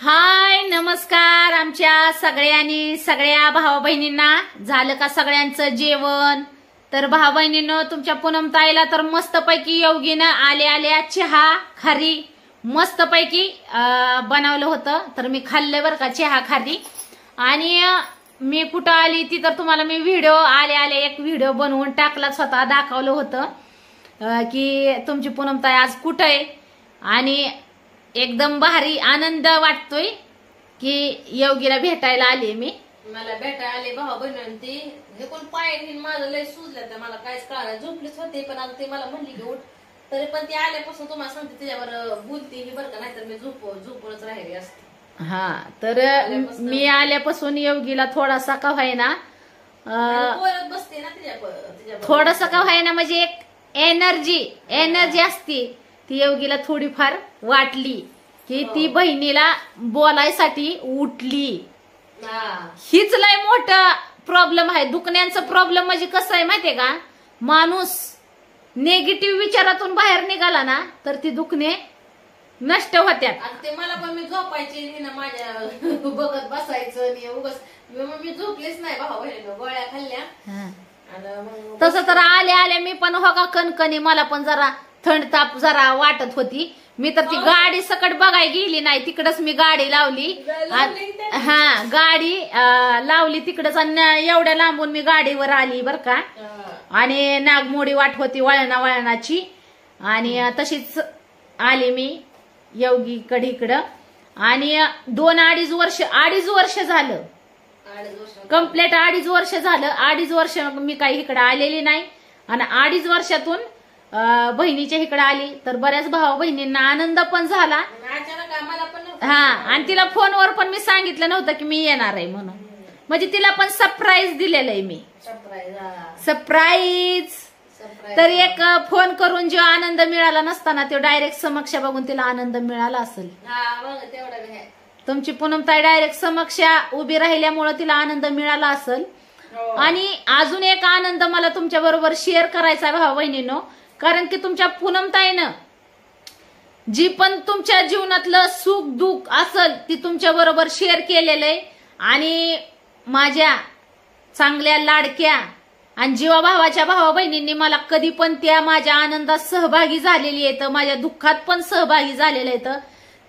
हाय नमस्कार आमच्या सगळ्या भावा बहिणींना झालं का सगळ्यांचं जेवण? तर भावा बहिणींनो, तुमच्या पूनमताईला तर मस्तपैकी योगीनं आल्या चहा खारी मस्तपैकी बनवलं होतं. तर मी खाल्लं बरं का चहा खारी. आणि मी कुठं आली ती तर तुम्हाला मी व्हिडिओ आले एक व्हिडिओ बनवून टाकला, स्वतः दाखवलं होतं की तुमची पूनमताई आज कुठं आहे. आणि एकदम भारी आनंद वाटतोय की योगीला भेटायला आले. मला भेटायला आले भाऊ बहिणी. हे कोण पाय माझं लय सुजलं तर मला काहीच कळलं. झोपलीच होते पण आता ते मला म्हणली की उठ. तरी पण ती आल्यापासून तुम्हाला सांगते त्याच्यावर बोलते ही बरं का, नाहीतर मी झोपूनच राहिली असते. हा तर मी आल्यापासून योगीला थोडासा का व्हायना बोलत बसते ना तिच्या थोडासा का व्हायना म्हणजे एक एनर्जी असते ती योगीला थोडीफार वाटली की ती बहिणीला बोलायसाठी उठली. हीच लय मोठा प्रॉब्लेम आहे. दुखण्यांचा प्रॉब्लेम म्हणजे कसं आहे माहितीये का, माणूस नेगेटिव्ह विचारातून बाहेर निघाला ना तर ती दुखणे नष्ट होत्यात. ते मला पण मी झोपायची ना माझ्या बघत बसायचं उगाच मी झोपलीच नाही भाऊ बहिणीनं. गोळ्या खाल्ल्या. तसं तर आल्या मी पण हो का कणकणी मला पण जरा थंड ताप जरा वाटत होती. मी तर ती गाडी सकट बघायला गेली नाही, तिकडच मी गाडी लावली. हा गाडी लावली तिकडच आणि एवढ्या लांबून मी गाडीवर आली बर का. आणि नागमोडी वाट होती वळणाची आणि तशीच आली मी योगीकडे इकडं. आणि 2-2.5 वर्ष झालं, कम्प्लीट 2.5 वर्ष झालं. 2.5 वर्ष मी काही इकडे आलेली नाही आणि 2.5 वर्षातून बहिणीच्या इकडे आली. तर बऱ्याच भावा बहिणींना आनंद पण झाला. हा आणि तिला फोनवर पण मी सांगितलं नव्हतं की मी येणार आहे म्हणून, म्हणजे तिला पण सरप्राईज दिलेलं आहे मी. सरप्राईज. तर एक फोन करून जो आनंद मिळाला नसताना तो डायरेक्ट समक्ष बघून तिला आनंद मिळाला असेल. तुमची पूनमताई डायरेक्ट समक्ष उभी राहिल्यामुळे तिला आनंद मिळाला असेल. आणि अजून एक आनंद मला तुमच्या बरोबर शेअर करायचा आहे भावा बहिणींनो, कारण की तुमच्या पूनमताईनं जी पण तुमच्या जीवनातलं सुख दुःख असेल ती तुमच्या बरोबर शेअर केलेलं आहे. आणि माझ्या चांगल्या लाडक्या आणि जीवाभावाच्या भावा बहिणींनी मला कधी पण त्या माझ्या आनंदात सहभागी झालेली आहेत, माझ्या दुःखात पण सहभागी झालेले आहेत.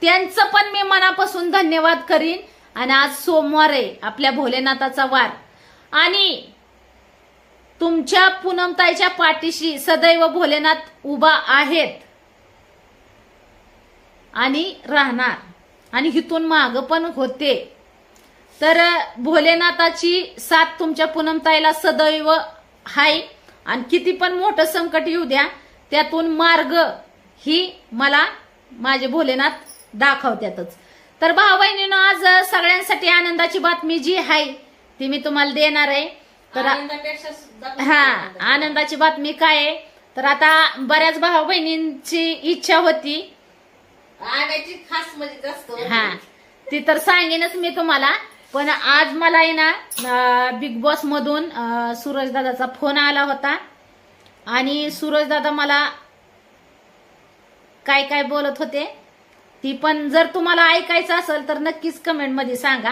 त्यांचं पण मी मनापासून धन्यवाद करीन. आणि आज सोमवार आहे, आपल्या भोलेनाथाचा वार. आणि तुमच्या पूनमताईच्या पाठीशी सदैव भोलेनाथ उभा आहेत आणि राहणार आणि हिथून माग पण होते. तर भोलेनाथाची साथ तुमच्या पूनमताईला सदैव हाय. आणि किती पण मोठं संकट येऊ द्या त्यातून मार्ग ही मला माझे भोलेनाथ दाखवतातच. तर भाऊ बहिणीनं आज सगळ्यांसाठी आनंदाची बातमी जी आहे ती मी तुम्हाला देणार आहे. तर हा आनंदाची बातमी काय आहे, तर आता बऱ्याच भाऊ बहिणींची इच्छा होती खास म्हणजे जास्त हा ती तर सांगेनच मी तुम्हाला. पण आज मला आहे ना बिग बॉस मधून सूरज दादाचा फोन आला होता. आणि सूरज दादा मला काय काय बोलत होते ती पण जर तुम्हाला ऐकायचं असेल तर नक्कीच कमेंट मध्ये सांगा.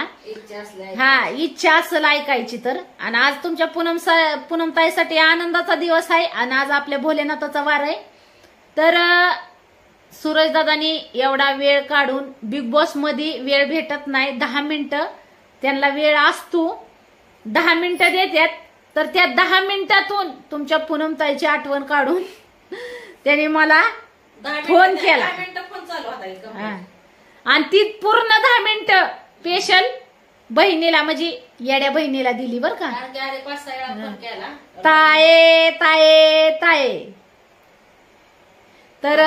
हा इच्छा असेल ऐकायची तर. आणि आज तुमच्या पूनमताईसाठी आनंदाचा दिवस आहे आणि आज आपल्या भोलेनाथाचा वार आहे. तर सूरज दादानी एवढा वेळ काढून, बिग बॉस मध्ये वेळ भेटत नाही, 10 मिनिटं त्यांना वेळ असतो, 10 मिनिटं देतात. तर त्या 10 मिनिटातून तुमच्या पूनमताईची आठवण काढून त्यांनी मला फोन केला. आणि ती पूर्ण 10 मिनिटं स्पेशल बहिणीला म्हणजे येड्या बहिणीला दिली बर का. ताये ताये ताये तर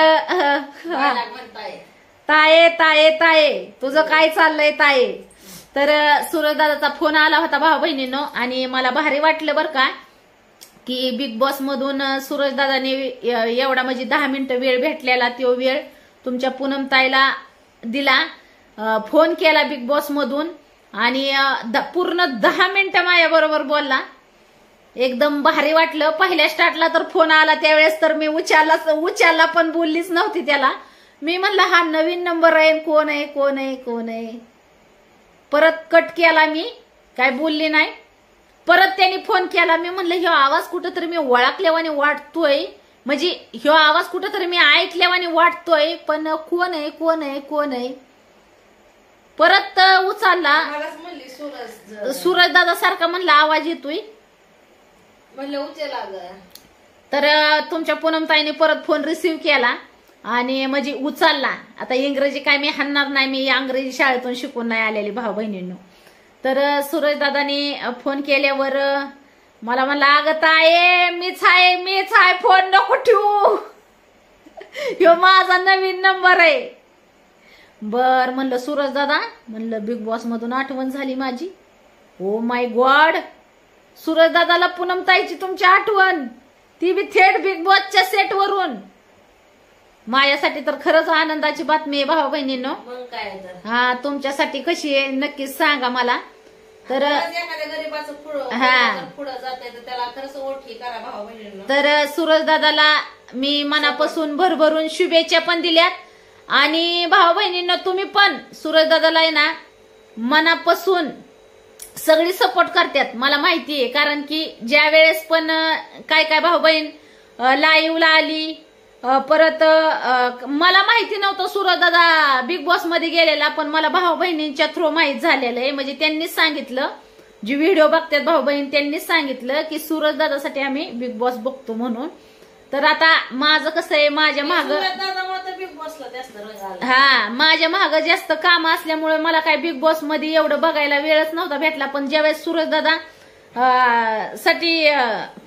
ताये ताये ताये तुझं काय चाललंय ताये. तर सूरज दादाचा फोन आला होता भाऊ बहिणीनं आणि मला भारी वाटलं बर का की बिग बॉस मधून सूरज दादाने एवढा म्हणजे 10 मिनिटं वेळ भेटलेला तो वेळ तुमच्या पूनमताईला दिला. फोन केला बिग बॉस मधून आणि पूर्ण 10 मिनिटं माझ्या बरोबर बोलला. एकदम भारी वाटलं. पहिल्या स्टार्टला तर फोन आला त्यावेळेस तर मी उचलला पण बोललीच नव्हती त्याला. मी म्हणलं हा नवीन नंबर आहे, कोण आहे कोण आहे कोण आहे. परत कट केला मी, काय बोलली नाही. परत त्यांनी फोन केला. मी म्हणलं ह्यो आवाज कुठंतरी मी ओळखल्यावाने वाटतोय, म्हणजे ह्यो आवाज कुठंतरी मी ऐकल्यावाने वाटतोय, पण कोण आहे कोण आहे कोण आहे. परत उचलला. मलाच म्हणली सूरज दादा सारखा म्हणला आवाज येतोय. म्हणलं उचला ग. तर तुमच्या पूनमताईने परत फोन रिसीव्ह केला आणि म्हणजे उचलला. आता इंग्रजी काय मी हाणणार नाही, मी इंग्रजी शाळेतून शिकून नाही आलेली भाऊ बहिणींनो. तर सूरज दादानी फोन केल्यावर मला म्हणला अगं ताये मीच आहे फोन नको ठेवू, ह्यो माझा नवीन नंबर आहे. बर म्हणलं सूरज दादा, म्हणलं बिग बॉस मधून आठवण झाली माझी. ओ माय गॉड, सूरज दादाला पूनमताईची तुमची आठवण, ती बी थेट बिग बॉसच्या सेट वरून. माझ्यासाठी तर खरंच आनंदाची बातमी आहे भाऊ बहिणींनो. मग काय तर. हा तुमच्यासाठी कशी आहे नक्कीच सांगा मला. तर एखाद्या गरीबाचं पुढं जात तर त्याला खरंच ओळखी करा भाऊ बहिणींनो. तर सूरज दादाला मी मनापासून भरभरून शुभेच्छा पण दिल्यात. आणि भाऊ बहिणींनो तुम्ही पण सूरज दादाला आहे ना मनापासून सगळी सपोर्ट करतात मला माहितीये. कारण की ज्या वेळेस पण काय भाऊ बहीण लाईव्हला आली, परत मला माहिती नव्हतं सूरज दादा बिग बॉस मध्ये गेलेला, पण मला भाऊ बहिणींच्या थ्रू माहित झालेलं आहे. म्हणजे त्यांनीच सांगितलं, जे व्हिडिओ बघतात भाऊ बहीण त्यांनीच सांगितलं की सूरज दादासाठी आम्ही बिग बॉस बघतो म्हणून. तर आता माझं कसं आहे, माझ्या माग बिग बॉसला जास्त रंग आला. हा माझ्या माग जास्त काम असल्यामुळे मला काय बिग बॉस मध्ये एवढं बघायला वेळच नव्हता भेटला. पण ज्यावेळेस सूरज दादा साठी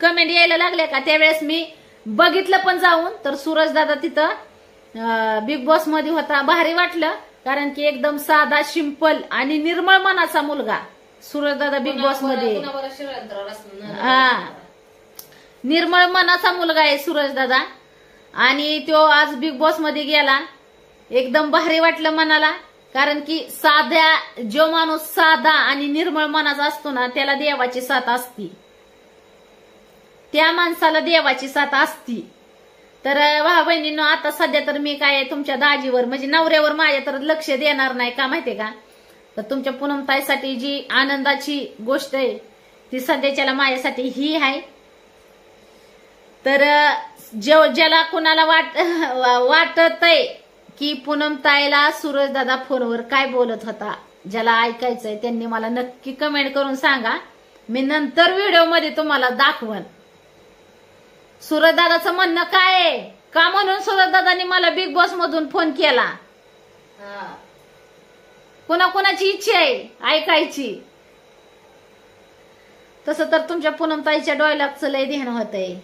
कमेंट यायला लागले का त्यावेळेस मी बघितलं पण जाऊन. तर सूरज दादा तिथं बिग बॉस मध्ये होता, भारी वाटलं. कारण की एकदम साधा सिंपल आणि निर्मळ मनाचा मुलगा सूरज दादा बिग बॉस मध्ये. हा निर्मळ मनाचा मुलगा आहे सूरज दादा. आणि तो आज बिग बॉस मध्ये गेला, एकदम भारी वाटलं मनाला. कारण की जो माणूस साधा आणि निर्मळ मनाचा असतो ना त्याला देवाची साथ असती, त्या माणसाला देवाची साथ असती. तर भाऊ बहिणींनो आता सध्या तर मी काय तुमच्या दाजीवर म्हणजे नवऱ्यावर माझ्या तर लक्ष देणार नाही का माहितीये का. तर तुमच्या पूनमताईसाठी जी आनंदाची गोष्ट आहे ती सध्याच्याला माझ्यासाठी ही आहे. तर ज्याला कुणाला वाटतंय की पूनमताईला सूरज दादा फोनवर काय बोलत होता, ज्याला ऐकायचंय त्यांनी मला नक्की कमेंट करून सांगा. मी नंतर व्हिडिओ मध्ये तुम्हाला दाखवन सूरज दादाचं म्हणणं काय आहे, का म्हणून सूरज दादानी मला बिग बॉस मधून फोन केला. कोणाची इच्छा आहे ऐकायची. तसं तर तुमच्या पूनमताईच्या डायलॉगचं लय ध्यान होतंय.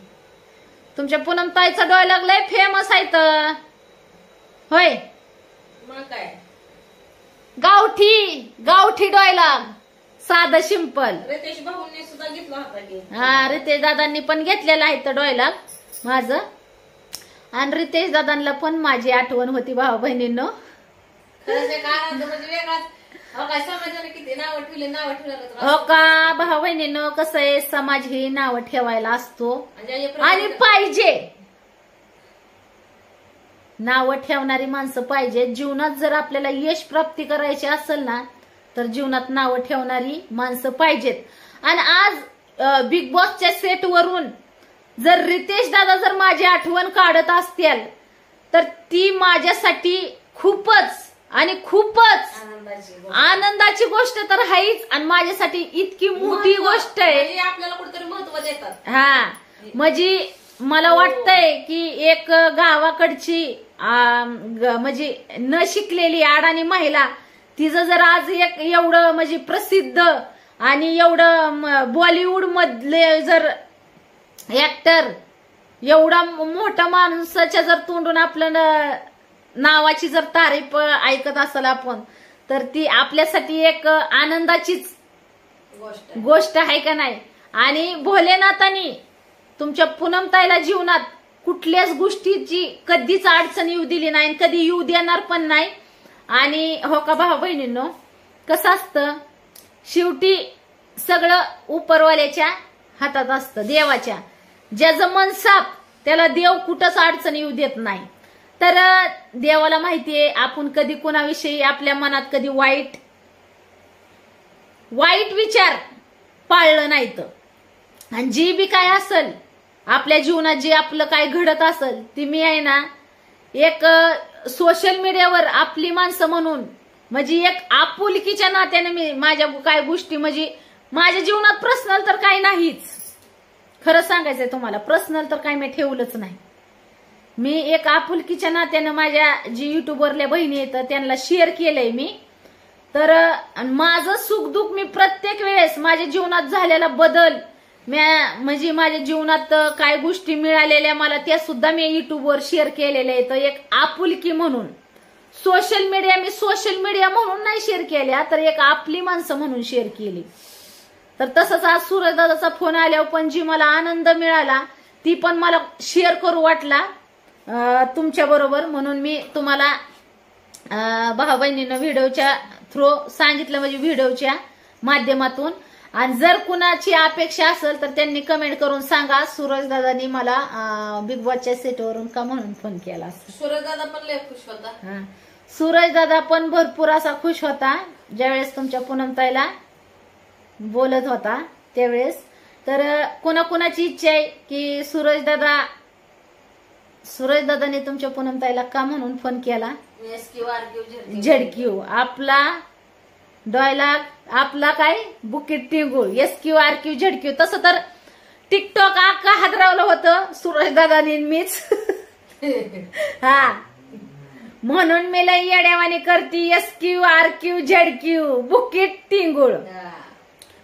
तुमच्या पूनमताईचा डायलॉग लय फेमस आहे तर होय. मग काय गावठी डायलॉग, साधं सिंपल. रितेश भाऊंनी सुद्धा घेतला होता की. हा रितेश दादांनी पण घेतलेला आहे तर डायलॉग माझं. आणि रितेश दादांना पण माझी आठवण होती भाऊ बहिणींनो. खरंच एक आनंद म्हणजे वेगळाच. काय समाजाने किती नावं ठेवलं हो का भाऊ बहिणींनो. कसं आहे समाज ही नावं ठेवायला असतो आणि पाहिजे, नावं ठेवणारी माणसं पाहिजे. जीवनात जर आपल्याला यश प्राप्ती करायची असेल ना तर जीवनात नावं ठेवणारी माणसं पाहिजेत. आणि आज बिग बॉसच्या सेट वरून जर रितेश दादा जर माझी आठवण काढत असतील तर ती माझ्यासाठी खूपच आनंदाची गोष्ट तर आहेच. आणि माझ्यासाठी इतकी मोठी गोष्ट आहे, आपल्याला कुठेतरी महत्व देतात. हा म्हणजे मला वाटतंय की एक गावाकडची म्हणजे न शिकलेली अडाणी महिला तिचं जर आज एक एवढं म्हणजे प्रसिद्ध आणि एवढं बॉलिवूड मधले जर ऍक्टर एवढा मोठा माणसाच्या जर तोंडून आपलं नावाची जर तारीफ ऐकत असेल आपण तर ती आपल्यासाठी एक आनंदाचीच गोष्ट आहे का नाही. आणि भोलेनाथांनी तुमच्या पूनमताईला जीवनात कुठल्याच गोष्टीची कधीच अडचण येऊ दिली नाही, कधी येऊ देणार पण नाही. आणि हो का भाऊ बहिणींनो, कसं असतं शेवटी सगळं उपरवाल्याच्या हातात असतं, देवाच्या. ज्याचं मन साफ त्याला देव कुठंच अडचण येऊ देत नाही. तर देवाला माहितीये आपण कधी कोणाविषयी आपल्या मनात कधी वाईट विचार पाळलं नाही तर आणि जी बी काय असल आपल्या जीवनात जे आपलं काय घडत असल ती मी आहे ना एक सोशल मीडियावर आपली माणसं म्हणून म्हणजे एक आपुलकीच्या नात्याने मी माझ्या काय गोष्टी म्हणजे माझ्या जीवनात पर्सनल तर काही नाहीच. खरं सांगायचंय तुम्हाला पर्सनल तर काही मी ठेवलंच नाही. मी एक आपुलकीच्या नात्यानं माझ्या जी युट्यूबवरल्या बहिणी येतात त्यांना शेअर केलंय मी. तर माझं सुखदुःख मी प्रत्येक वेळेस माझ्या जीवनात झालेला बदल म्हणजे माझ्या जीवनात काय गोष्टी मिळालेल्या मला त्या सुद्धा मी युट्यूबवर शेअर केलेल्या आहेत. एक आपुलकी म्हणून सोशल मीडिया म्हणून नाही शेअर केल्या तर एक आपली माणसं म्हणून शेअर केली. तर तसंच आज सूरजदादाचा फोन आल्यावर पण जी मला आनंद मिळाला ती पण मला शेअर करू वाटला तुमच्या बरोबर म्हणून मी तुम्हाला भाऊ बहिणीनं व्हिडिओच्या थ्रू सांगितलं म्हणजे व्हिडिओच्या माध्यमातून. आणि जर कुणाची अपेक्षा असेल तर त्यांनी कमेंट करून सांगा सूरजदादांनी मला बिग बॉसच्या सेटवरून का म्हणून फोन केला. सूरजदादा पण लय खुश होता. सूरजदादा पण भरपूर असा खुश होता ज्यावेळेस तुमच्या पूनमताईला बोलत होता त्यावेळेस. तर कोणाकोणाची इच्छा आहे की सूरजदादाने तुमच्या पूनमताईला का म्हणून फोन केला. झडक्यू आपला डायलॉग आपला काय बुकीट टिंगूळ SQRQ झडक्यू. तसं तर टिकटॉक अख्खा हादरावलं होतं सूरजदादानी मीच. हा म्हणून मी लय येड्यावानी करती SQRQ झडक्यू बुकीट टिंगूळ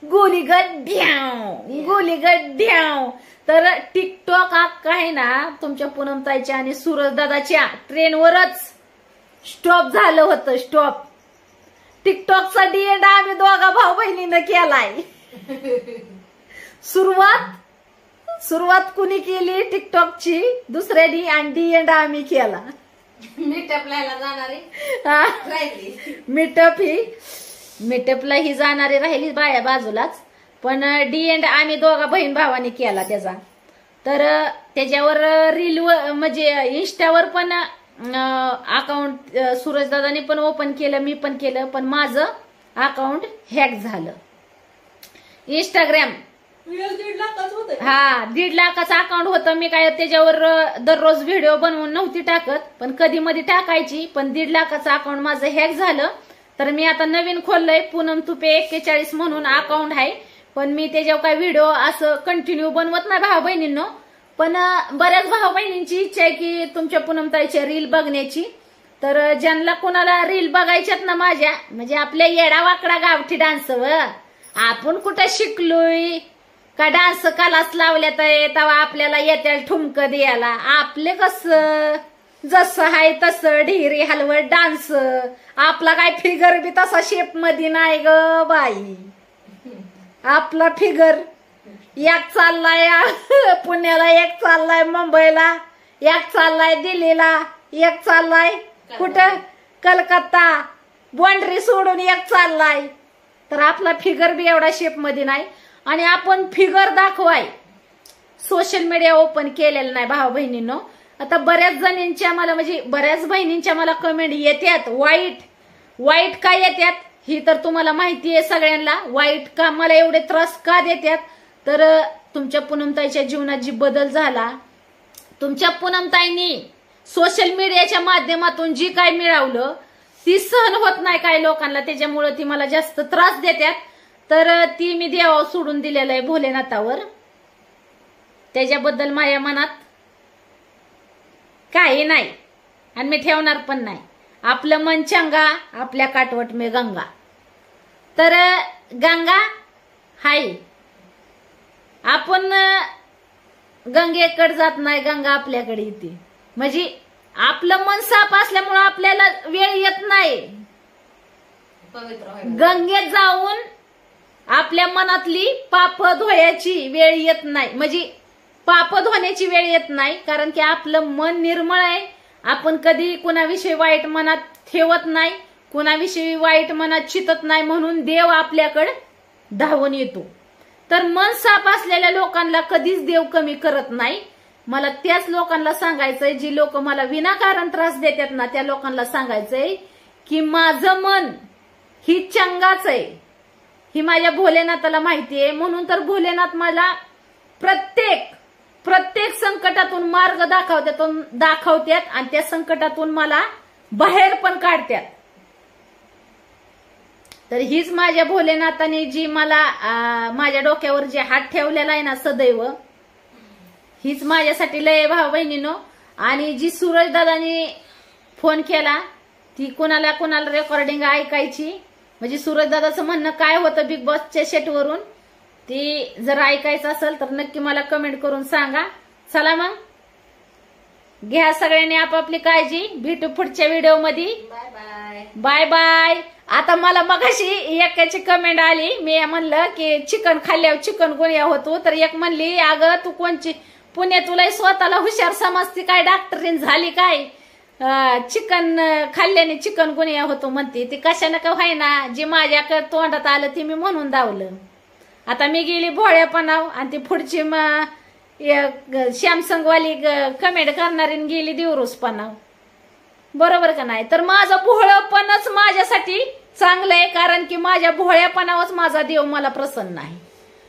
गोलीगड्ड्याव. तर टिकटॉक अख्खा आहे ना तुमच्या पूनमताईच्या आणि सूरजदादाच्या ट्रेनवरच स्टॉप झालं होतं. स्टॉप टिकटॉकचा डीएंड आम्ही दोघा भाऊ बहिणीनं केलाय. सुरुवात कुणी केली टिकटॉकची दुसऱ्यानी आणि डीएंड आम्ही केला. मीटअपला जाणारी मीटअपला ही जाणारी राहिली बाया बाजूलाच पण डीएंड आम्ही दोघा बहीण भावानी केला त्याचा. तर त्याच्यावर रील म्हणजे इंस्टावर पण अकाउंट सूरजदादांनी पण ओपन केलं मी पण केलं पण माझं अकाउंट हॅक झालं. इंस्टाग्राम 1.5 लाखाचं होतं. 1.5 लाखाचं अकाउंट होतं. मी काय त्याच्यावर दररोज व्हिडिओ बनवून नव्हती टाकत पण कधी मध्ये टाकायची. पण 1.5 लाखाचं अकाउंट माझं हॅक झालं. तर मी आता नवीन खोललंय पूनम तुपे 41 म्हणून अकाउंट आहे. पण मी त्याच्यावर काय व्हिडिओ असं कंटिन्यू बनवत नाही भाऊ बहिणींनो. पण बऱ्याच भाऊ बहिणींची इच्छा आहे की तुमच्या पूनमताईच्या रील बघण्याची. तर ज्यांना कोणाला रील बघायच्यात ना माझ्या म्हणजे आपल्या येडा वाकडा गावठी डान्स आपण कुठं शिकलोय का डान्स क्लास लावल्यात तेव्हा आपल्याला येत्या ठुमक द्यायला. आपले कसं जसं आहे तसं ढिरी हलवत डान्स. आपला काय फिगर बी तसा शेप मध्ये नाही ग बाई. आपला फिगर एक चाललाय पुण्याला एक चाललाय मुंबईला एक चाललाय दिल्लीला एक चाललाय कुठं कलकत्ता बाउंड्री सोडून एक चाललाय. तर आपला फिगर बी एवढा शेप मध्ये नाही आणि आपण फिगर दाखवाय सोशल मीडिया ओपन केलेलं नाही भाऊ बहिणींनो. आता बऱ्याच जणींच्या मला म्हणजे बऱ्याच बहिणींच्या मला कमेंट येतात वाईट का येतात ही तर तुम्हाला माहिती आहे सगळ्यांना. वाईट का मला एवढे त्रास का देतात तर तुमच्या पूनमताईच्या जीवनात जी बदल झाला तुमच्या पूनमताईंनी सोशल मीडियाच्या माध्यमातून जी काय मिळवलं ती सहन होत नाही काही लोकांना त्याच्यामुळे ती मला जास्त त्रास देतात. तर ती मी देवावर सोडून दिलेलं आहे भोलेनाथावर. त्याच्याबद्दल माझ्या मनात काही नाही आणि मी ठेवणार पण नाही. आपलं मन चंगा आपल्या काटवट में गंगा. तर गंगा हाय आपण गंगेकडे जात नाही गंगा आपल्याकडे येते. म्हणजे आपलं मन साफ असल्यामुळे आपल्याला वेळ येत नाही गंगेत जाऊन आपल्या मनातली पाप धुवायची वेळ येत नाही. म्हणजे पाप धुण्याची वेळ येत नाही कारण की आपलं मन निर्मळ आहे. आपण कधी कुणाविषयी वाईट मनात ठेवत नाही कुणाविषयी वाईट मनात चितत नाही म्हणून देव आपल्याकडे धावून येतो. तर मन साफ असलेल्या लोकांना कधीच देव कमी करत नाही. मला त्याच लोकांना सांगायचंय, जी लोक मला विनाकारण त्रास देतात ना, त्या लोकांना सांगायचंय की माझं मन ही चंगाच आहे, ही माझ्या भोलेनाथाला माहितीये. म्हणून तर भोलेनाथ मला प्रत्येक संकटातून मार्ग दाखवतात आणि त्या संकटातून मला बाहेर पण काढतात. तर हीच माझ्या भोलेनाथाने जी मला माझ्या डोक्यावर जे हात ठेवलेला आहे ना सदैव, हीच माझ्यासाठी लय भाऊ बहिणीनो. आणि जी सूरज दादानी फोन केला ती कोणाला रेकॉर्डिंग ऐकायची, म्हणजे सूरज दादाचं म्हणणं काय होतं बिग बॉसच्या सेटवरून, ती जर ऐकायचं असेल तर नक्की मला कमेंट करून सांगा. चला मग घ्या सगळ्यांनी आपापली काळजी, भेटू पुढच्या व्हिडिओ मध्ये. Bye bye. Bye bye. आता मला मगाशी एकाची कमेंट आली, मी म्हणलं की चिकन खाल्ल्यावर चिकन गुन्हा होतो, तर एक म्हणली अगं तू कोणची पुणे तुला स्वतःला हुशार समजती काय, डॉक्टरीन झाली काय, चिकन खाल्ल्याने चिकन गुन्हा होतो म्हणते. ती कशानं का व्हायना, जी माझ्या तोंडात आलं ती मी म्हणून दावलं. आता मी गेली भोळ्यापणाव आणि ती पुढची सॅमसंगवाली कमेंट करणारी गेली दिवरूसपणाव. बरोबर का नाही? तर माझं भोळपणच माझ्यासाठी चांगलं आहे, कारण की माझ्या भोळ्यापणावरच माझा देव मला प्रसन्न आहे,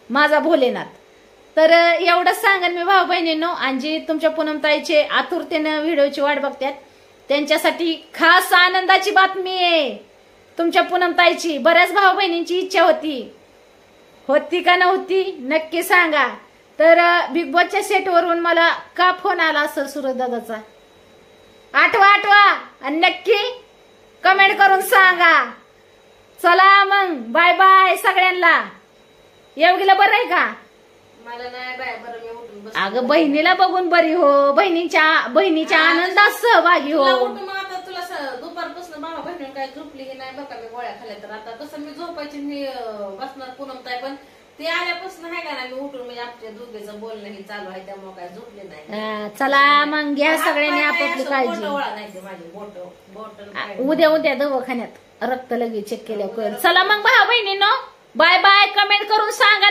माझा भोलेनाथ. तर एवढंच सांगेन मी भाऊ बहिणींनो. आणि जी तुमच्या पूनमताईचे आतुरतेनं व्हिडिओची वाट बघतात त्यांच्यासाठी खास आनंदाची बातमी आहे. तुमच्या पूनमताईची बऱ्याच भाऊ बहिणींची इच्छा होती का नव्हती नक्की सांगा. तर बिग बॉसच्या सेटवरून मला का फोन आला असेल सूरज दादाचा, आठवा आणि नक्की कमेंट करून सांगा. चला मग बाय बाय सगळ्यांना. योगीला बरं आहे का? मला नाही बाय बरं, मी उठून बस. अगं बहिणीला बघून बरी हो, बहिणीच्या आनंदात सहभागी हो. आता तुला दुपारपासून भावा बहिणी काय झोपली की नाही बघा, मी गोळ्या खाल्ल्या. तर आता कसं मी झोपायची मी बसणार पूनमताई, पण ते आल्यापासून आहे का ना मी उठून, म्हणजे आमच्या दोघीचं बोलणं हे चालू आहे त्यामुळे काय झोपले नाही. चला मग घ्या सगळ्यांनी आपापली काळजी. उद्या दवाखान्यात रक्त लगेच चेक केल्या. चला मग भाऊ बहिणींनो बाय बाय. कमेंट करून सांगा